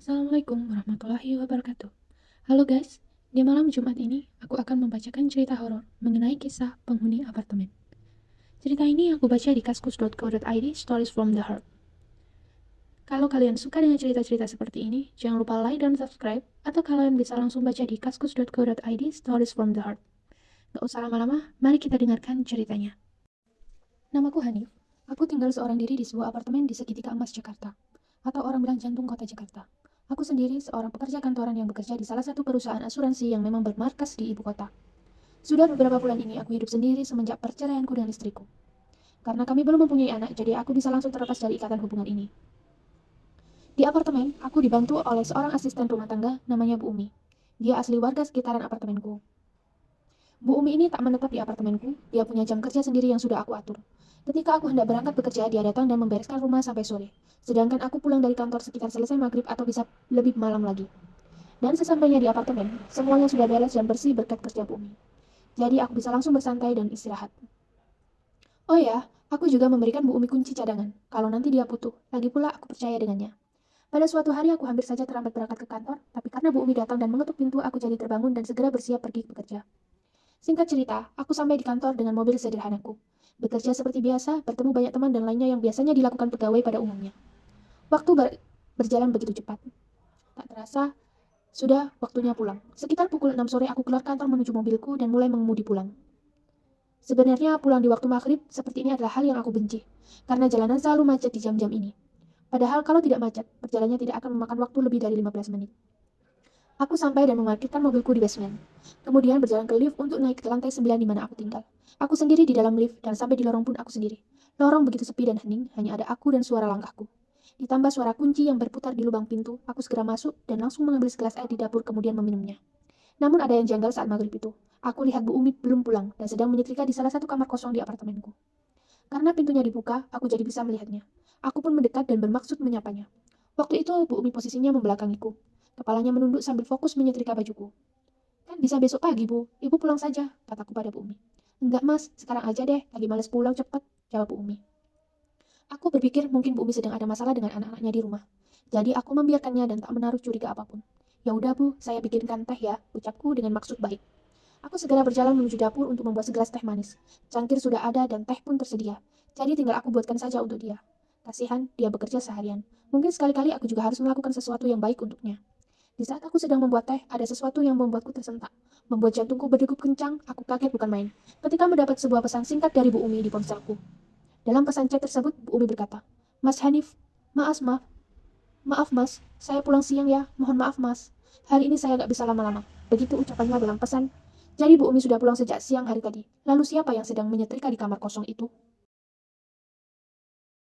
Assalamualaikum warahmatullahi wabarakatuh. Halo guys, di malam Jumat ini aku akan membacakan cerita horor mengenai kisah penghuni apartemen. Cerita ini aku baca di kaskus.co.id Stories from the Heart. Kalau kalian suka dengan cerita-cerita seperti ini, jangan lupa like dan subscribe, atau kalian bisa langsung baca di kaskus.co.id Stories from the Heart. Gak usah lama-lama, mari kita dengarkan ceritanya. Namaku Hanif. Aku tinggal seorang diri di sebuah apartemen di segitiga emas Jakarta, atau orang bilang jantung kota Jakarta. Aku sendiri seorang pekerja kantoran yang bekerja di salah satu perusahaan asuransi yang memang bermarkas di ibu kota. Sudah beberapa bulan ini aku hidup sendiri semenjak perceraianku dengan istriku. Karena kami belum mempunyai anak, jadi aku bisa langsung terlepas dari ikatan hubungan ini. Di apartemen, aku dibantu oleh seorang asisten rumah tangga namanya Bu Umi. Dia asli warga sekitaran apartemenku. Bu Umi ini tak menetap di apartemenku, dia punya jam kerja sendiri yang sudah aku atur. Ketika aku hendak berangkat bekerja, dia datang dan membereskan rumah sampai sore. Sedangkan aku pulang dari kantor sekitar selesai maghrib atau bisa lebih malam lagi. Dan sesampainya di apartemen, semuanya sudah beres dan bersih berkat kerja Bu Umi. Jadi aku bisa langsung bersantai dan istirahat. Oh ya, aku juga memberikan Bu Umi kunci cadangan, kalau nanti dia butuh. Lagi pula aku percaya dengannya. Pada suatu hari aku hampir saja terlambat berangkat ke kantor, tapi karena Bu Umi datang dan mengetuk pintu, aku jadi terbangun dan segera bersiap pergi bekerja. Singkat cerita, aku sampai di kantor dengan mobil sederhanaku. Bekerja seperti biasa, bertemu banyak teman dan lainnya yang biasanya dilakukan pegawai pada umumnya. Waktu berjalan begitu cepat. Tak terasa, sudah waktunya pulang. Sekitar pukul 6 sore aku keluar kantor menuju mobilku dan mulai mengemudi pulang. Sebenarnya pulang di waktu maghrib seperti ini adalah hal yang aku benci, karena jalanan selalu macet di jam-jam ini. Padahal kalau tidak macet, perjalanannya tidak akan memakan waktu lebih dari 15 menit. Aku sampai dan memarkirkan mobilku di basement. Kemudian berjalan ke lift untuk naik ke lantai 9 di mana aku tinggal. Aku sendiri di dalam lift dan sampai di lorong pun aku sendiri. Lorong begitu sepi dan hening, hanya ada aku dan suara langkahku. Ditambah suara kunci yang berputar di lubang pintu, aku segera masuk dan langsung mengambil segelas air di dapur kemudian meminumnya. Namun ada yang janggal saat maghrib itu. Aku lihat Bu Umi belum pulang dan sedang menyetrika di salah satu kamar kosong di apartemenku. Karena pintunya dibuka, aku jadi bisa melihatnya. Aku pun mendekat dan bermaksud menyapanya. Waktu itu Bu Umi posisinya membelakangiku. Kepalanya menunduk sambil fokus menyetrika bajuku. Kan bisa besok pagi, Bu. Ibu pulang saja, kataku pada Bu Umi. Enggak, Mas. Sekarang aja deh. Lagi males pulang cepat, jawab Bu Umi. Aku berpikir mungkin Bu Umi sedang ada masalah dengan anak-anaknya di rumah. Jadi aku membiarkannya dan tak menaruh curiga apapun. Ya udah, Bu, saya bikinkan teh ya, ucapku dengan maksud baik. Aku segera berjalan menuju dapur untuk membuat segelas teh manis. Cangkir sudah ada dan teh pun tersedia. Jadi tinggal aku buatkan saja untuk dia. Kasihan, dia bekerja seharian. Mungkin sekali-kali aku juga harus melakukan sesuatu yang baik untuknya. Di saat aku sedang membuat teh, ada sesuatu yang membuatku tersentak. Membuat jantungku berdegup kencang, aku kaget bukan main. Ketika mendapat sebuah pesan singkat dari Bu Umi di ponselku. Dalam pesan chat tersebut, Bu Umi berkata, Mas Hanif, maaf, Mas, saya pulang siang ya, mohon maaf Mas. Hari ini saya nggak bisa lama-lama. Begitu ucapannya dalam pesan. Jadi Bu Umi sudah pulang sejak siang hari tadi. Lalu siapa yang sedang menyetrika di kamar kosong itu?